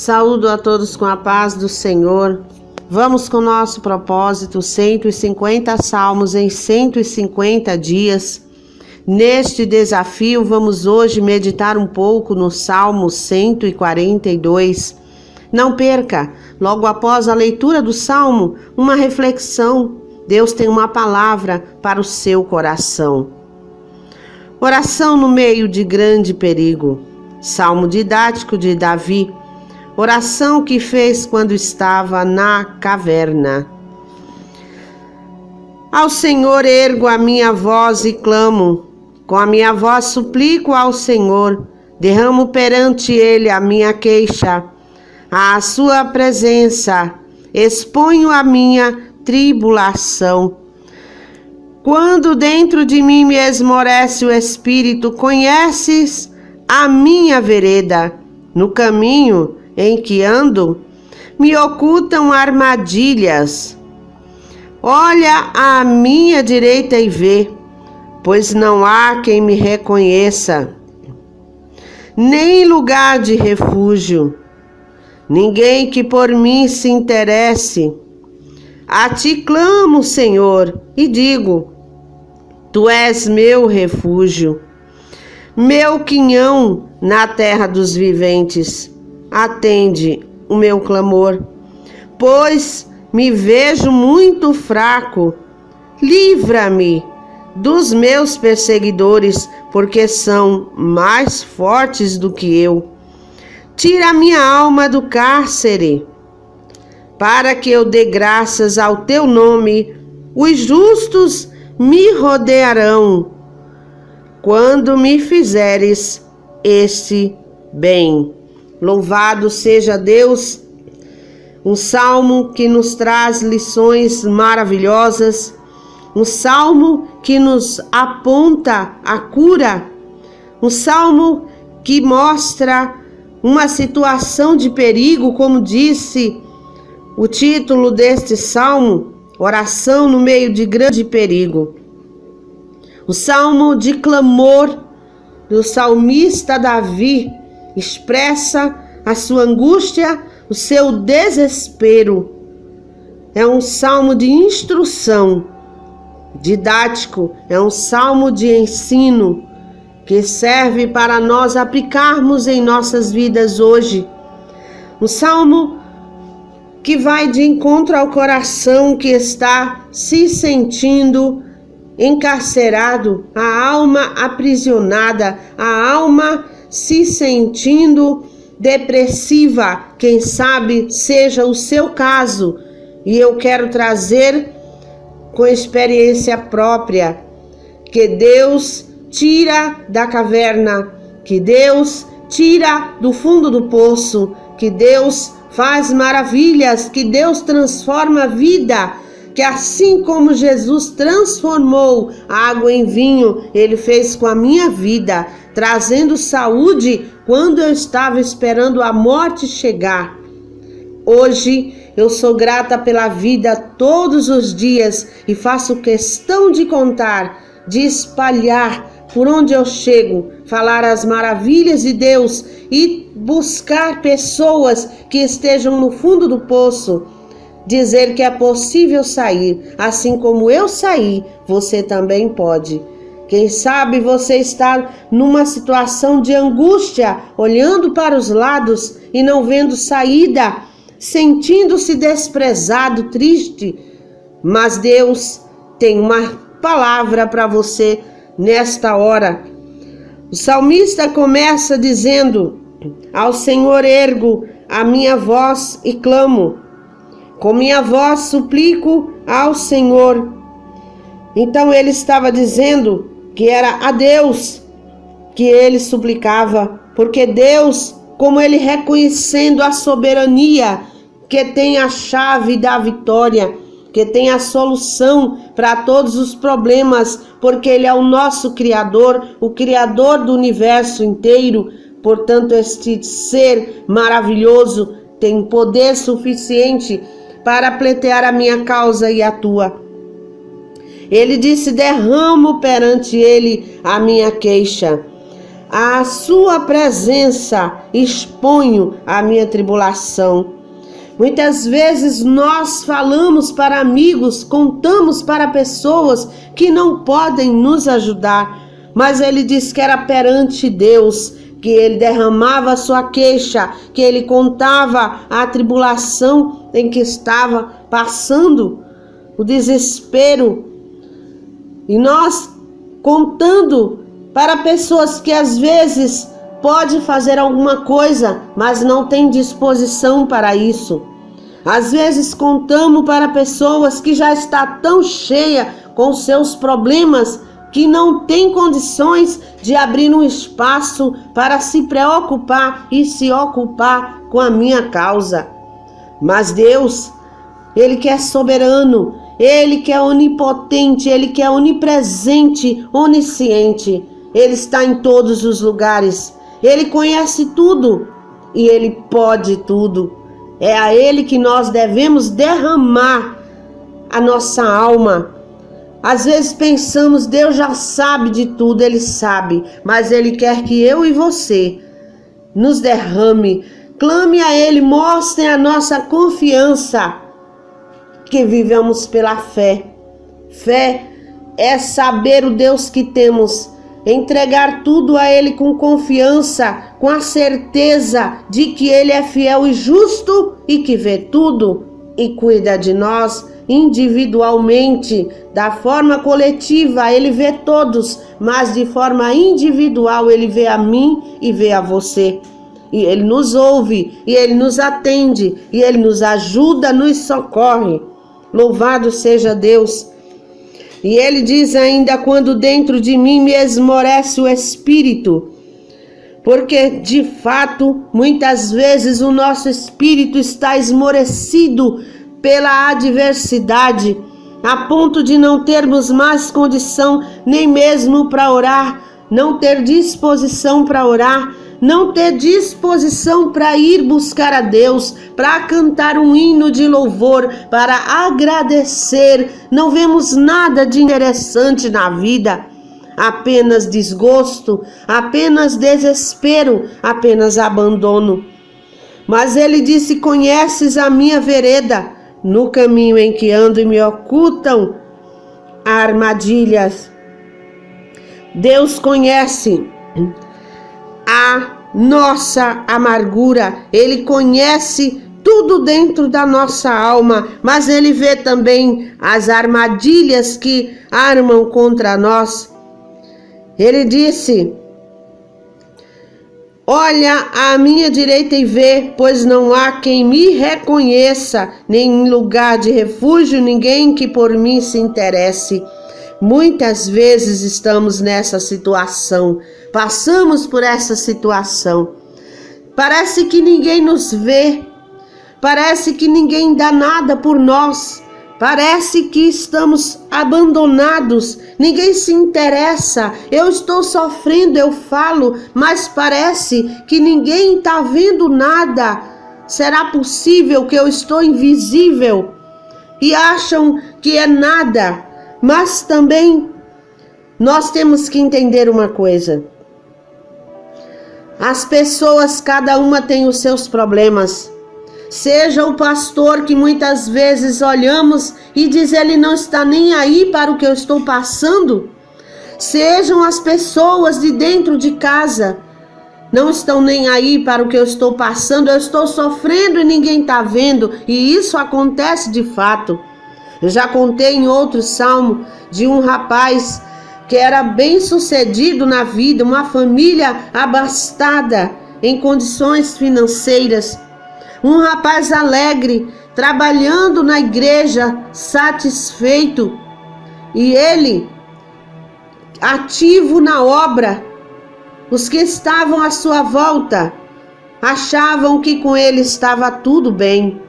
Saúdo a todos com a paz do Senhor. Vamos com o nosso propósito, 150 salmos em 150 dias. Neste desafio, vamos hoje meditar um pouco no Salmo 142. Não perca, logo após a leitura do Salmo, uma reflexão. Deus tem uma palavra para o seu coração. Oração no meio de grande perigo. Salmo didático de Davi. Oração que fez quando estava na caverna. Ao Senhor ergo a minha voz e clamo. Com a minha voz suplico ao Senhor. Derramo perante Ele a minha queixa. À sua presença exponho a minha tribulação. Quando dentro de mim me esmorece o espírito, conheces a minha vereda. No caminho em que ando, me ocultam armadilhas. Olha à minha direita e vê, pois não há quem me reconheça, nem lugar de refúgio, ninguém que por mim se interesse. A ti clamo, Senhor, e digo: Tu és meu refúgio, meu quinhão na terra dos viventes. Atende o meu clamor, pois me vejo muito fraco. Livra-me dos meus perseguidores, porque são mais fortes do que eu. Tira minha alma do cárcere, para que eu dê graças ao teu nome. Os justos me rodearão, quando me fizeres este bem. Louvado seja Deus, um salmo que nos traz lições maravilhosas, um salmo que nos aponta a cura, um salmo que mostra uma situação de perigo, como disse o título deste salmo, oração no meio de grande perigo. O salmo de clamor do salmista Davi expressa a sua angústia, o seu desespero. É um salmo de instrução, didático, é um salmo de ensino que serve para nós aplicarmos em nossas vidas hoje. Um salmo que vai de encontro ao coração que está se sentindo encarcerado, a alma aprisionada, a alma se sentindo depressiva. Quem sabe seja o seu caso, e eu quero trazer com experiência própria que Deus tira da caverna, que Deus tira do fundo do poço, que Deus faz maravilhas, que Deus transforma a vida, que assim como Jesus transformou a água em vinho, Ele fez com a minha vida, trazendo saúde quando eu estava esperando a morte chegar. Hoje eu sou grata pela vida todos os dias e faço questão de contar, de espalhar por onde eu chego, falar as maravilhas de Deus e buscar pessoas que estejam no fundo do poço, dizer que é possível sair, assim como eu saí, você também pode. Quem sabe você está numa situação de angústia, olhando para os lados e não vendo saída, sentindo-se desprezado, triste, mas Deus tem uma palavra para você nesta hora. O salmista começa dizendo: Ao Senhor ergo a minha voz e clamo. Com minha voz suplico ao Senhor. Então ele estava dizendo que era a Deus que ele suplicava, porque Deus, como ele reconhecendo a soberania, que tem a chave da vitória, que tem a solução para todos os problemas, porque Ele é o nosso Criador, o Criador do universo inteiro. Portanto, este ser maravilhoso tem poder suficiente para pleitear a minha causa e a tua. Ele disse: derramo perante Ele a minha queixa. à sua presença exponho a minha tribulação. Muitas vezes nós falamos para amigos, contamos para pessoas que não podem nos ajudar, mas ele diz que era perante Deus que ele derramava a sua queixa, que ele contava a tribulação em que estava passando, o desespero. E nós contando para pessoas que às vezes pode fazer alguma coisa, mas não tem disposição para isso. Às vezes contamos para pessoas que já está tão cheia com seus problemas que não tem condições de abrir um espaço para se preocupar e se ocupar com a minha causa. Mas Deus, Ele que é soberano, Ele que é onipotente, Ele que é onipresente, onisciente, Ele está em todos os lugares, Ele conhece tudo e Ele pode tudo. É a Ele que nós devemos derramar a nossa alma. Às vezes pensamos, Deus já sabe de tudo, Ele sabe, mas Ele quer que eu e você nos derrame, clame a Ele, mostre a nossa confiança, que vivamos pela fé. Fé é saber o Deus que temos, entregar tudo a Ele com confiança, com a certeza de que Ele é fiel e justo e que vê tudo e cuida de nós individualmente. Da forma coletiva Ele vê todos, mas de forma individual Ele vê a mim e vê a você. E Ele nos ouve, e Ele nos atende, e Ele nos ajuda, nos socorre. Louvado seja Deus. E Ele diz ainda: quando dentro de mim me esmorece o espírito, porque de fato muitas vezes o nosso espírito está esmorecido pela adversidade, a ponto de não termos mais condição nem mesmo para orar, não ter disposição para orar, não ter disposição para ir buscar a Deus, para cantar um hino de louvor, para agradecer. Não vemos nada de interessante na vida, apenas desgosto, apenas desespero, apenas abandono. Mas Ele disse: conheces a minha vereda, no caminho em que ando e me ocultam armadilhas. Deus conhece a nossa amargura, Ele conhece tudo dentro da nossa alma, mas Ele vê também as armadilhas que armam contra nós. Ele disse: olha à minha direita e vê, pois não há quem me reconheça, nem em lugar de refúgio ninguém que por mim se interesse. Muitas vezes estamos nessa situação, passamos por essa situação. Parece que ninguém nos vê, parece que ninguém dá nada por nós, parece que estamos abandonados, ninguém se interessa. Eu estou sofrendo, eu falo, mas parece que ninguém está vendo nada. Será possível que eu estou invisível? E acham que é nada. Mas também nós temos que entender uma coisa. As pessoas, cada uma tem os seus problemas. Seja o pastor, que muitas vezes olhamos e diz: ele não está nem aí para o que eu estou passando. Sejam as pessoas de dentro de casa, não estão nem aí para o que eu estou passando. Eu estou sofrendo e ninguém está vendo. E isso acontece de fato. Eu já contei em outro salmo de um rapaz que era bem sucedido na vida, uma família abastada em condições financeiras. Um rapaz alegre, trabalhando na igreja, satisfeito. E ele, ativo na obra. Os que estavam à sua volta achavam que com ele estava tudo bem.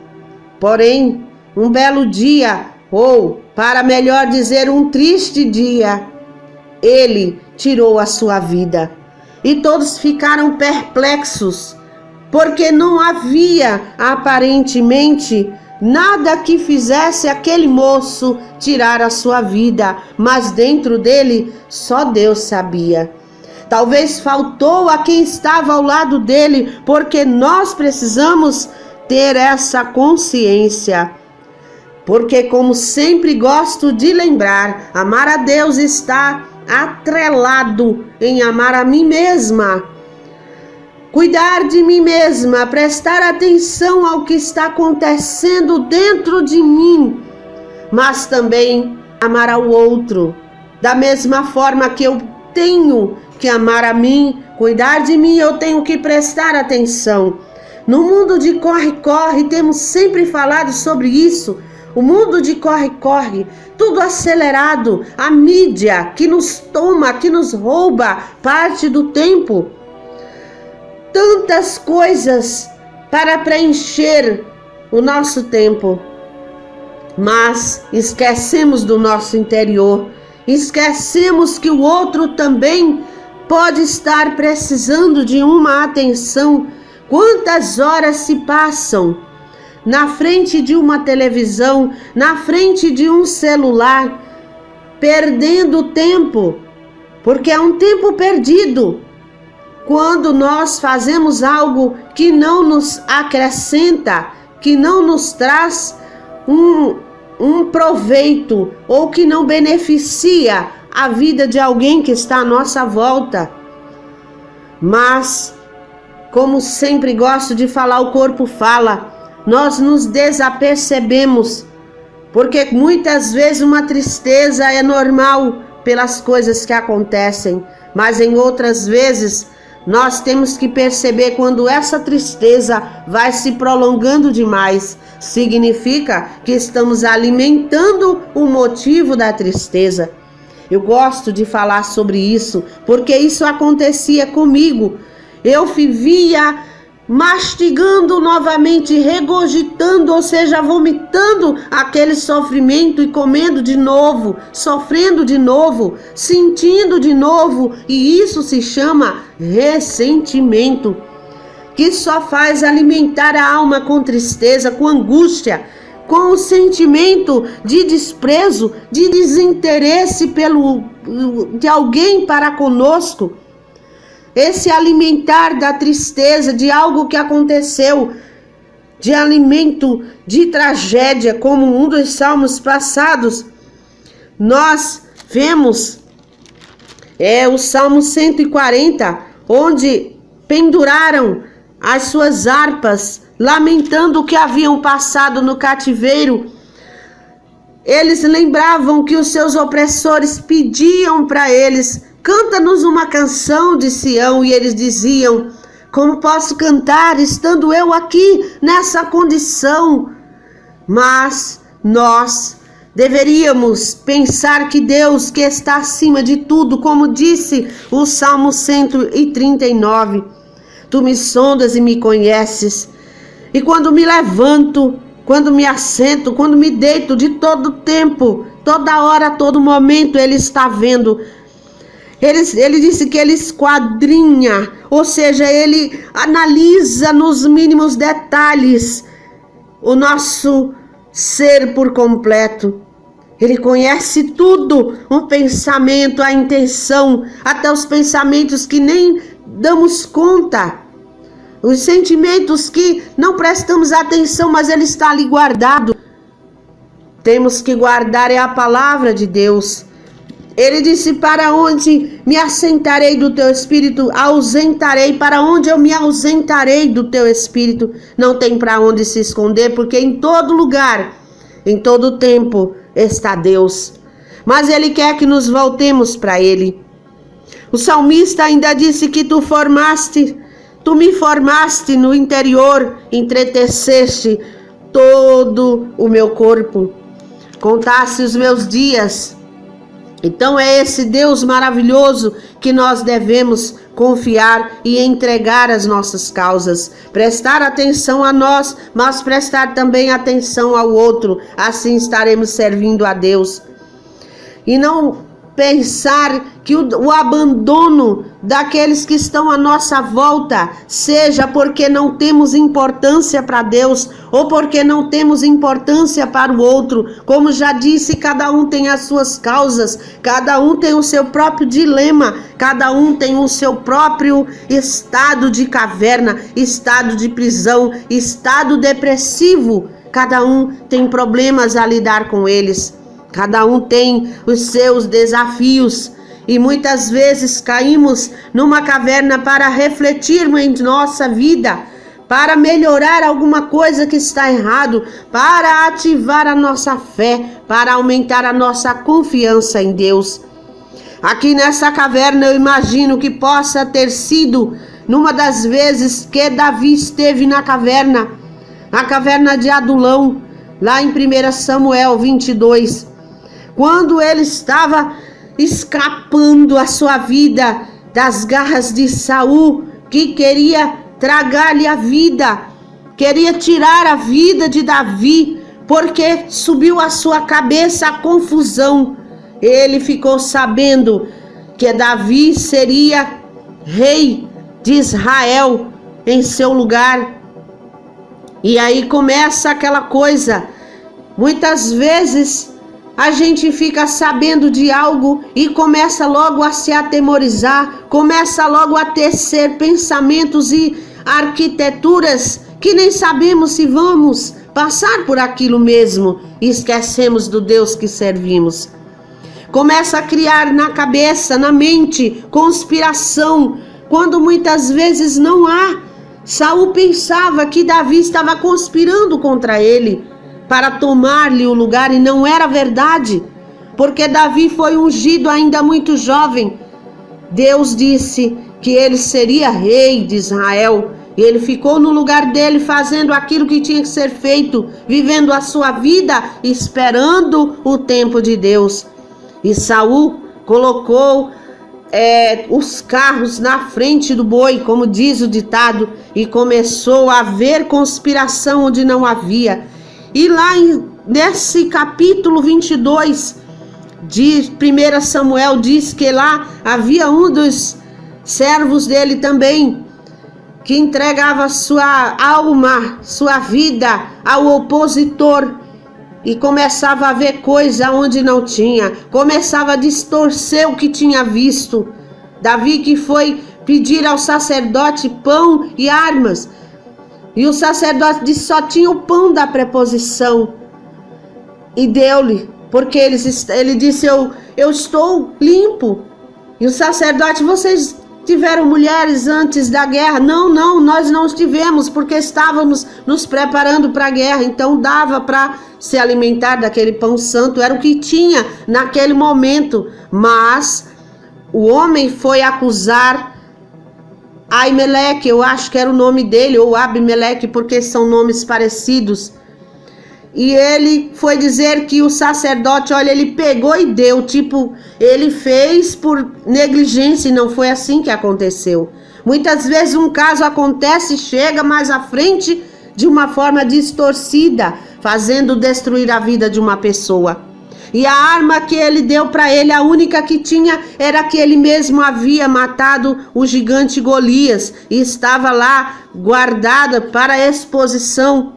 Porém, um belo dia, ou, para melhor dizer, um triste dia, ele tirou a sua vida. E todos ficaram perplexos, porque não havia, aparentemente, nada que fizesse aquele moço tirar a sua vida, mas dentro dele só Deus sabia. Talvez faltou a quem estava ao lado dele, porque nós precisamos ter essa consciência. Porque, como sempre gosto de lembrar, amar a Deus está atrelado em amar a mim mesma. Cuidar de mim mesma, prestar atenção ao que está acontecendo dentro de mim, mas também amar ao outro. Da mesma forma que eu tenho que amar a mim, cuidar de mim, eu tenho que prestar atenção. No mundo de corre-corre, temos sempre falado sobre isso. O mundo de corre-corre, tudo acelerado, a mídia que nos toma, que nos rouba parte do tempo. Tantas coisas para preencher o nosso tempo, mas esquecemos do nosso interior, esquecemos que o outro também pode estar precisando de uma atenção. Quantas horas se passam na frente de uma televisão, na frente de um celular, perdendo tempo, porque é um tempo perdido. Quando nós fazemos algo que não nos acrescenta, que não nos traz um proveito, ou que não beneficia a vida de alguém que está à nossa volta. Mas, como sempre gosto de falar, o corpo fala, nós nos desapercebemos, porque muitas vezes uma tristeza é normal pelas coisas que acontecem, mas em outras vezes nós temos que perceber quando essa tristeza vai se prolongando demais. Significa que estamos alimentando o motivo da tristeza. Eu gosto de falar sobre isso, porque isso acontecia comigo. Eu vivia mastigando novamente, regurgitando, ou seja, vomitando aquele sofrimento e comendo de novo, sofrendo de novo, sentindo de novo, e isso se chama ressentimento, que só faz alimentar a alma com tristeza, com angústia, com o sentimento de desprezo, de desinteresse de alguém para conosco. Esse alimentar da tristeza, de algo que aconteceu, de alimento de tragédia, como um dos salmos passados, nós vemos o Salmo 140, onde penduraram as suas harpas, lamentando o que haviam passado no cativeiro. Eles lembravam que os seus opressores pediam para eles: canta-nos uma canção de Sião, e eles diziam: como posso cantar estando eu aqui nessa condição? Mas nós deveríamos pensar que Deus, que está acima de tudo, como disse o Salmo 139, tu me sondas e me conheces, e quando me levanto, quando me assento, quando me deito, de todo tempo, toda hora, todo momento, Ele está vendo. Ele disse que Ele esquadrinha, ou seja, Ele analisa nos mínimos detalhes o nosso ser por completo. Ele conhece tudo, o pensamento, a intenção, até os pensamentos que nem damos conta, os sentimentos que não prestamos atenção, mas Ele está ali guardado. Temos que guardar a palavra de Deus. Ele disse: para onde me assentarei do teu espírito, ausentarei, para onde eu me ausentarei do teu espírito, não tem para onde se esconder, porque em todo lugar, em todo tempo está Deus. Mas Ele quer que nos voltemos para Ele. O salmista ainda disse que tu me formaste no interior, entreteceste todo o meu corpo, contaste os meus dias. Então é esse Deus maravilhoso que nós devemos confiar e entregar as nossas causas. Prestar atenção a nós, mas prestar também atenção ao outro. Assim estaremos servindo a Deus. E não pensar que o abandono daqueles que estão à nossa volta seja porque não temos importância para Deus ou porque não temos importância para o outro. Como já disse, cada um tem as suas causas, cada um tem o seu próprio dilema, cada um tem o seu próprio estado de caverna, estado de prisão, estado depressivo. Cada um tem problemas a lidar com eles. Cada um tem os seus desafios e muitas vezes caímos numa caverna para refletirmos em nossa vida, para melhorar alguma coisa que está errado, para ativar a nossa fé, para aumentar a nossa confiança em Deus. Aqui nessa caverna eu imagino que possa ter sido numa das vezes que Davi esteve na caverna, a caverna de Adulão, lá em 1 Samuel 22. Quando ele estava escapando a sua vida das garras de Saul, que queria tragar-lhe a vida, queria tirar a vida de Davi, porque subiu à sua cabeça a confusão. Ele ficou sabendo que Davi seria rei de Israel em seu lugar. E aí começa aquela coisa, muitas vezes a gente fica sabendo de algo e começa logo a se atemorizar, começa logo a tecer pensamentos e arquiteturas que nem sabemos se vamos passar por aquilo mesmo e esquecemos do Deus que servimos. Começa a criar na cabeça, na mente, conspiração, quando muitas vezes não há. Saul pensava que Davi estava conspirando contra ele para tomar-lhe o lugar, e não era verdade, porque Davi foi ungido ainda muito jovem. Deus disse que ele seria rei de Israel, e ele ficou no lugar dele fazendo aquilo que tinha que ser feito, vivendo a sua vida, esperando o tempo de Deus. E Saul colocou os carros na frente do boi, como diz o ditado, e começou a haver conspiração onde não havia. E lá nesse capítulo 22 de 1 Samuel diz que lá havia um dos servos dele também, que entregava sua alma, sua vida ao opositor, e começava a ver coisa onde não tinha, começava a distorcer o que tinha visto. Davi que foi pedir ao sacerdote pão e armas, e o sacerdote disse só tinha o pão da preposição, e deu-lhe, porque ele disse eu estou limpo. E o sacerdote, vocês tiveram mulheres antes da guerra? Não, nós não tivemos, porque estávamos nos preparando para a guerra, então dava para se alimentar daquele pão santo, era o que tinha naquele momento. Mas o homem foi acusar Aimeleque, eu acho que era o nome dele, ou Abimeleque, porque são nomes parecidos. E ele foi dizer que o sacerdote, olha, ele pegou e deu, tipo, ele fez por negligência, e não foi assim que aconteceu. Muitas vezes um caso acontece, chega mais à frente de uma forma distorcida, fazendo destruir a vida de uma pessoa. E a arma que ele deu para ele, a única que tinha, era que ele mesmo havia matado o gigante Golias, e estava lá guardada para exposição.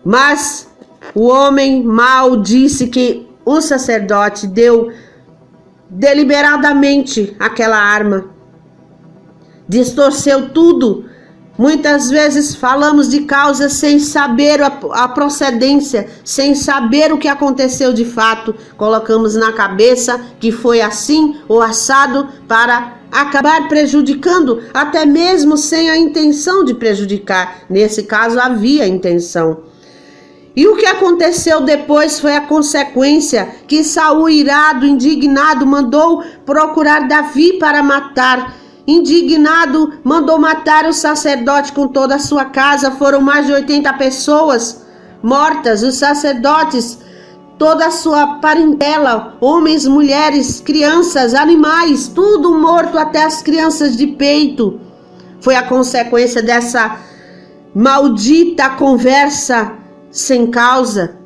Mas o homem mau disse que o sacerdote deu deliberadamente aquela arma, distorceu tudo. Muitas vezes falamos de causas sem saber a procedência, sem saber o que aconteceu de fato. Colocamos na cabeça que foi assim ou assado para acabar prejudicando, até mesmo sem a intenção de prejudicar. Nesse caso havia intenção. E o que aconteceu depois foi a consequência, que Saul, irado, indignado, mandou procurar Davi para matar. Indignado, mandou matar o sacerdote com toda a sua casa. Foram mais de 80 pessoas mortas, os sacerdotes, toda a sua parentela, homens, mulheres, crianças, animais, tudo morto, até as crianças de peito. Foi a consequência dessa maldita conversa sem causa.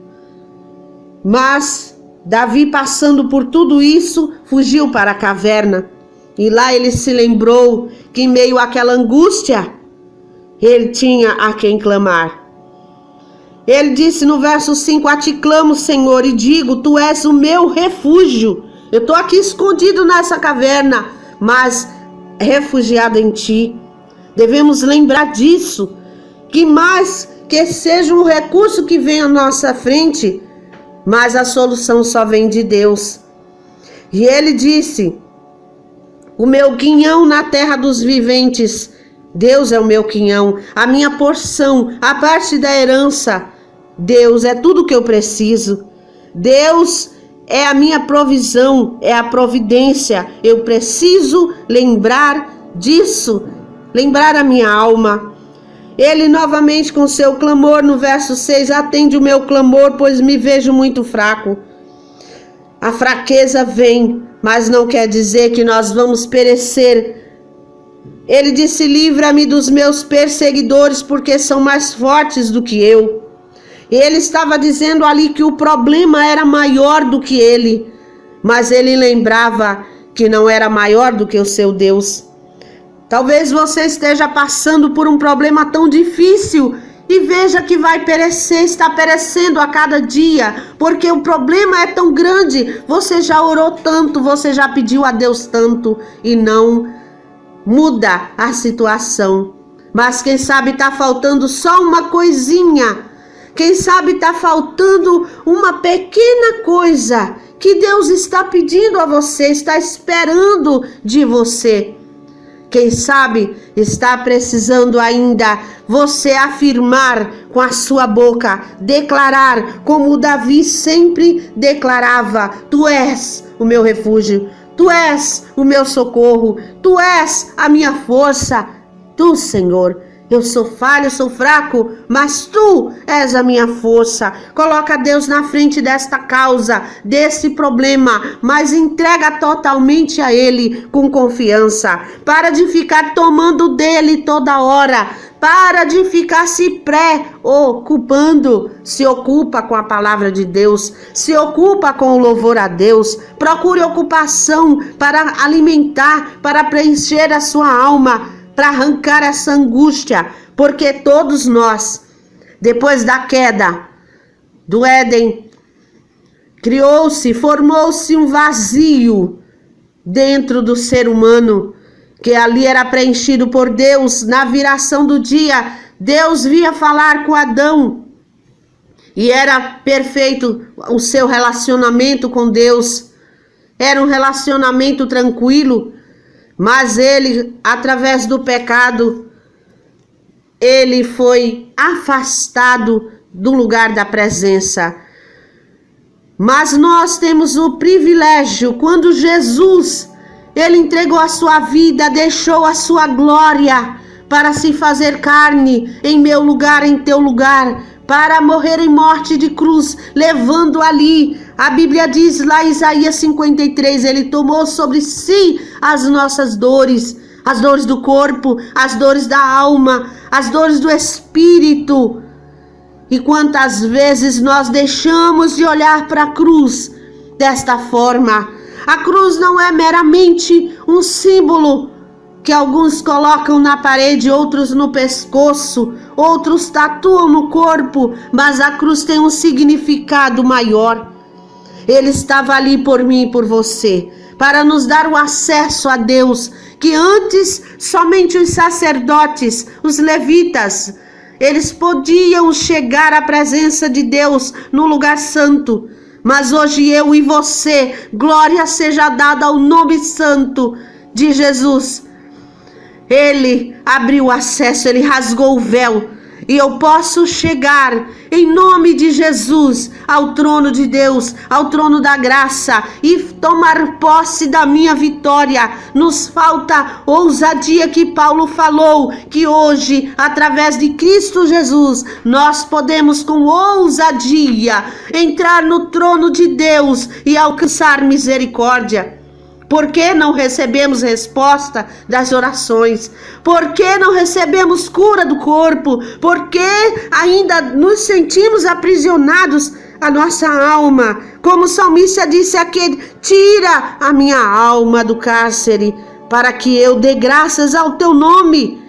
Mas Davi, passando por tudo isso, fugiu para a caverna. E lá ele se lembrou que em meio àquela angústia, ele tinha a quem clamar. Ele disse no verso 5, a ti clamo, Senhor, e digo, tu és o meu refúgio. Eu estou aqui escondido nessa caverna, mas refugiado em ti. Devemos lembrar disso, que mais que seja um recurso que vem à nossa frente, mas a solução só vem de Deus. E ele disse, o meu quinhão na terra dos viventes, Deus é o meu quinhão, a minha porção, a parte da herança, Deus é tudo que eu preciso. Deus é a minha provisão, é a providência. Eu preciso lembrar disso, lembrar a minha alma. Ele novamente com seu clamor no verso 6, atende o meu clamor, pois me vejo muito fraco. A fraqueza vem, mas não quer dizer que nós vamos perecer. Ele disse, livra-me dos meus perseguidores, porque são mais fortes do que eu. Ele estava dizendo ali que o problema era maior do que ele, mas ele lembrava que não era maior do que o seu Deus. Talvez você esteja passando por um problema tão difícil e veja que vai perecer, está perecendo a cada dia, porque o problema é tão grande. Você já orou tanto, você já pediu a Deus tanto e não muda a situação. Mas quem sabe está faltando só uma coisinha. Quem sabe está faltando uma pequena coisa que Deus está pedindo a você, está esperando de você. Quem sabe está precisando ainda você afirmar com a sua boca, declarar como Davi sempre declarava, tu és o meu refúgio, tu és o meu socorro, tu és a minha força, tu, Senhor. Eu sou falho, sou fraco, mas tu és a minha força. Coloca Deus na frente desta causa, desse problema, mas entrega totalmente a Ele com confiança. Para de ficar tomando dele toda hora. Para de ficar se preocupando. Se ocupa com a palavra de Deus. Se ocupa com o louvor a Deus. Procure ocupação para alimentar, para preencher a sua alma, para arrancar essa angústia, porque todos nós, depois da queda do Éden, formou-se um vazio dentro do ser humano, que ali era preenchido por Deus. Na viração do dia, Deus vinha falar com Adão, e era perfeito o seu relacionamento com Deus, era um relacionamento tranquilo. Mas ele, através do pecado, ele foi afastado do lugar da presença. Mas nós temos o privilégio, quando Jesus, ele entregou a sua vida, deixou a sua glória para se fazer carne em meu lugar, em teu lugar, para morrer em morte de cruz, levando ali, a Bíblia diz lá em Isaías 53, ele tomou sobre si as nossas dores, as dores do corpo, as dores da alma, as dores do espírito. E quantas vezes nós deixamos de olhar para a cruz desta forma? A cruz não é meramente um símbolo que alguns colocam na parede, outros no pescoço, outros tatuam no corpo, mas a cruz tem um significado maior. Ele estava ali por mim e por você, para nos dar o acesso a Deus, que antes somente os sacerdotes, os levitas, eles podiam chegar à presença de Deus no lugar santo. Mas hoje eu e você, glória seja dada ao nome santo de Jesus. Ele abriu o acesso, ele rasgou o véu. E eu posso chegar em nome de Jesus ao trono de Deus, ao trono da graça e tomar posse da minha vitória. Nos falta ousadia que Paulo falou, que hoje, através de Cristo Jesus, nós podemos com ousadia entrar no trono de Deus e alcançar misericórdia. Por que não recebemos resposta das orações? Por que não recebemos cura do corpo? Por que ainda nos sentimos aprisionados a nossa alma. Como o salmista disse aqui, tira a minha alma do cárcere, para que eu dê graças ao teu nome.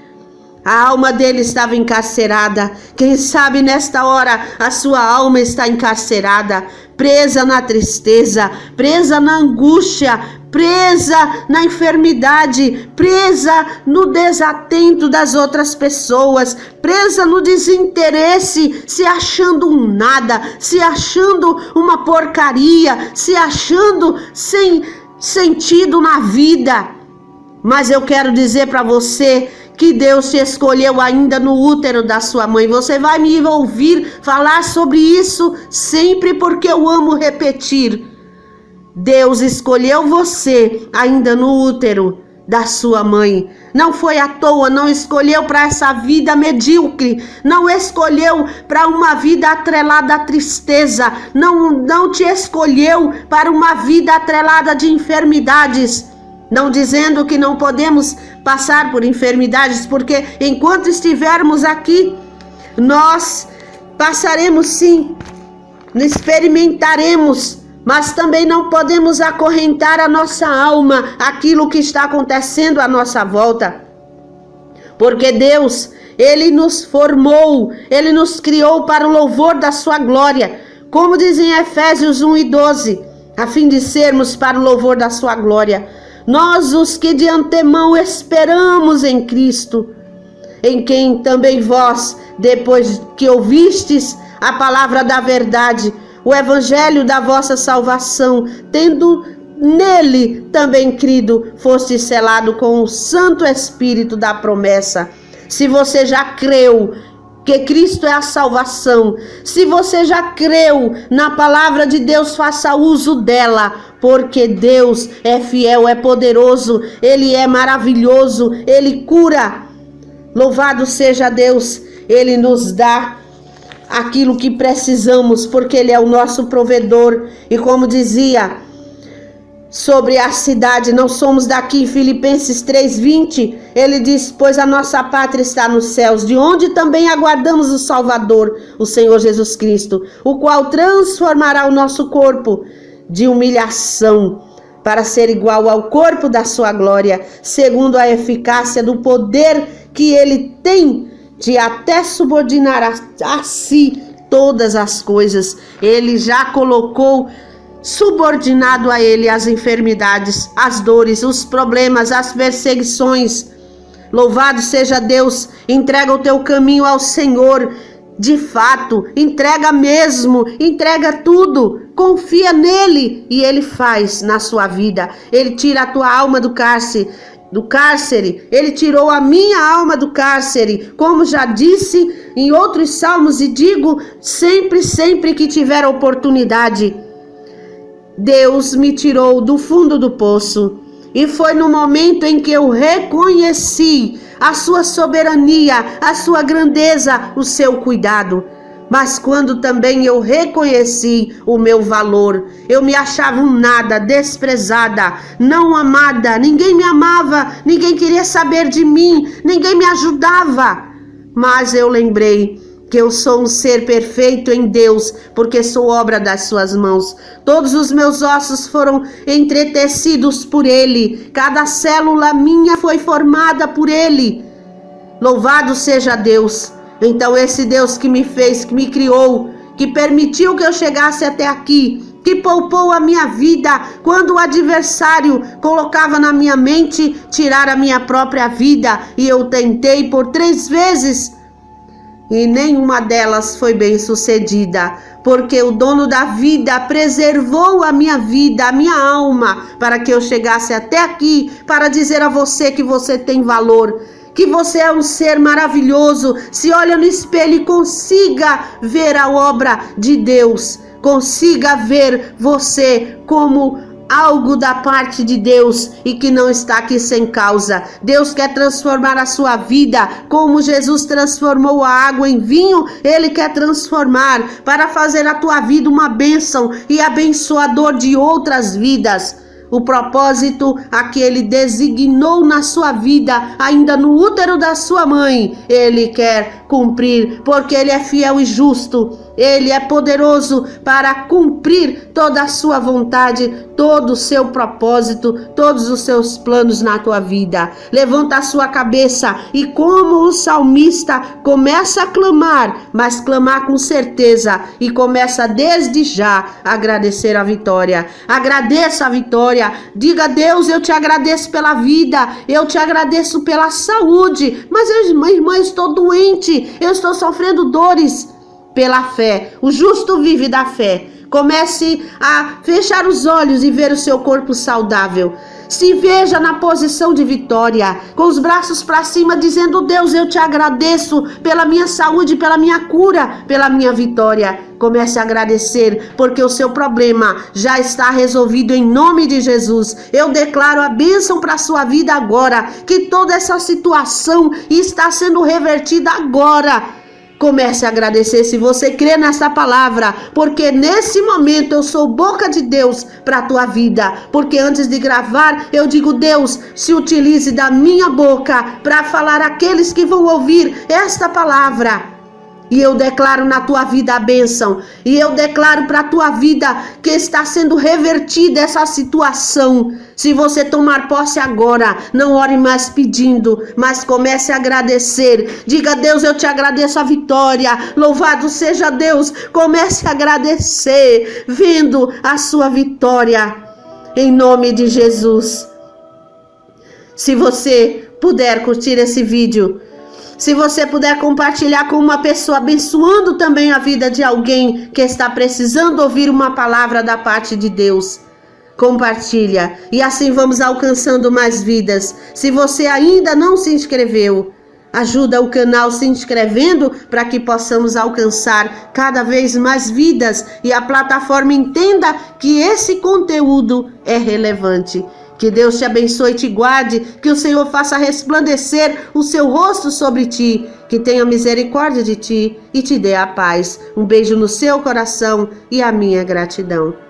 A alma dele estava encarcerada. Quem sabe nesta hora a sua alma está encarcerada, presa na tristeza, presa na angústia, presa na enfermidade, presa no desatento das outras pessoas, presa no desinteresse, se achando um nada, se achando uma porcaria, se achando sem sentido na vida. Mas eu quero dizer para você que Deus te escolheu ainda no útero da sua mãe. Você vai me ouvir falar sobre isso sempre, porque eu amo repetir. Deus escolheu você ainda no útero da sua mãe. Não foi à toa, não escolheu para essa vida medíocre, não escolheu para uma vida atrelada à tristeza, não te escolheu para uma vida atrelada de enfermidades. Não dizendo que não podemos passar por enfermidades, porque enquanto estivermos aqui, nós passaremos sim, experimentaremos, mas também não podemos acorrentar a nossa alma àquilo que está acontecendo à nossa volta. Porque Deus, Ele nos formou, Ele nos criou para o louvor da sua glória, como diz em Efésios 1:12, a fim de sermos para o louvor da sua glória. Nós, os que de antemão esperamos em Cristo, em quem também vós, depois que ouvistes a palavra da verdade, o evangelho da vossa salvação, tendo nele também crido, foste selado com o Santo Espírito da promessa. Se você já creu que Cristo é a salvação, se você já creu na palavra de Deus, faça uso dela, porque Deus é fiel, é poderoso, Ele é maravilhoso, Ele cura. Louvado seja Deus, Ele nos dá aquilo que precisamos, porque Ele é o nosso provedor. E como dizia sobre a cidade, não somos daqui, em Filipenses 3:20, ele diz, pois a nossa pátria está nos céus, de onde também aguardamos o Salvador, o Senhor Jesus Cristo, o qual transformará o nosso corpo de humilhação para ser igual ao corpo da sua glória, segundo a eficácia do poder que ele tem de até subordinar a si todas as coisas. Ele já colocou subordinado a ele as enfermidades, as dores, os problemas, as perseguições. Louvado seja Deus. Entrega o teu caminho ao Senhor, de fato, entrega mesmo, entrega tudo, confia nele e ele faz na sua vida. Ele tira a tua alma do cárcere, ele tirou a minha alma do cárcere, como já disse em outros salmos e digo sempre que tiver oportunidade. Deus me tirou do fundo do poço e foi no momento em que eu reconheci a sua soberania, a sua grandeza, o seu cuidado. Mas quando também eu reconheci o meu valor, eu me achava um nada, desprezada, não amada, ninguém me amava, ninguém queria saber de mim, ninguém me ajudava. Mas eu lembrei que eu sou um ser perfeito em Deus, porque sou obra das suas mãos. Todos os meus ossos foram entretecidos por Ele. Cada célula minha foi formada por Ele. Louvado seja Deus. Então esse Deus que me fez, que me criou, que permitiu que eu chegasse até aqui, que poupou a minha vida quando o adversário colocava na minha mente tirar a minha própria vida, e eu tentei por 3 vezes, e nenhuma delas foi bem sucedida, porque o dono da vida preservou a minha vida, a minha alma, para que eu chegasse até aqui, para dizer a você que você tem valor, que você é um ser maravilhoso. Se olha no espelho e consiga ver a obra de Deus, consiga ver você como algo da parte de Deus e que não está aqui sem causa. Deus quer transformar a sua vida como Jesus transformou a água em vinho. Ele quer transformar para fazer a tua vida uma bênção e abençoador de outras vidas. O propósito a que Ele designou na sua vida, ainda no útero da sua mãe, Ele quer cumprir, porque Ele é fiel e justo. Ele é poderoso para cumprir toda a sua vontade, todo o seu propósito, todos os seus planos na tua vida. Levanta a sua cabeça e, como o salmista, começa a clamar, mas clamar com certeza, e começa desde já a agradecer a vitória. Agradeça a vitória. Diga: Deus, eu te agradeço pela vida, eu te agradeço pela saúde, mas irmã, eu estou doente, eu estou sofrendo dores. Pela fé, o justo vive da fé. Comece a fechar os olhos e ver o seu corpo saudável. Se veja na posição de vitória, com os braços para cima, dizendo: Deus, eu te agradeço pela minha saúde, pela minha cura, pela minha vitória. Comece a agradecer, porque o seu problema já está resolvido em nome de Jesus. Eu declaro a bênção para a sua vida agora, que toda essa situação está sendo revertida agora. Comece a agradecer se você crê nessa palavra, porque nesse momento eu sou boca de Deus para a tua vida. Porque antes de gravar, eu digo: Deus, se utilize da minha boca para falar àqueles que vão ouvir esta palavra. E eu declaro na tua vida a bênção. E eu declaro para a tua vida que está sendo revertida essa situação. Se você tomar posse agora, não ore mais pedindo, mas comece a agradecer. Diga: Deus, eu te agradeço a vitória. Louvado seja Deus. Comece a agradecer, vendo a sua vitória. Em nome de Jesus. Se você puder curtir esse vídeo, se você puder compartilhar com uma pessoa, abençoando também a vida de alguém que está precisando ouvir uma palavra da parte de Deus, compartilha. E assim vamos alcançando mais vidas. Se você ainda não se inscreveu, ajuda o canal se inscrevendo para que possamos alcançar cada vez mais vidas e a plataforma entenda que esse conteúdo é relevante. Que Deus te abençoe e te guarde, que o Senhor faça resplandecer o seu rosto sobre ti, que tenha misericórdia de ti e te dê a paz. Um beijo no seu coração e a minha gratidão.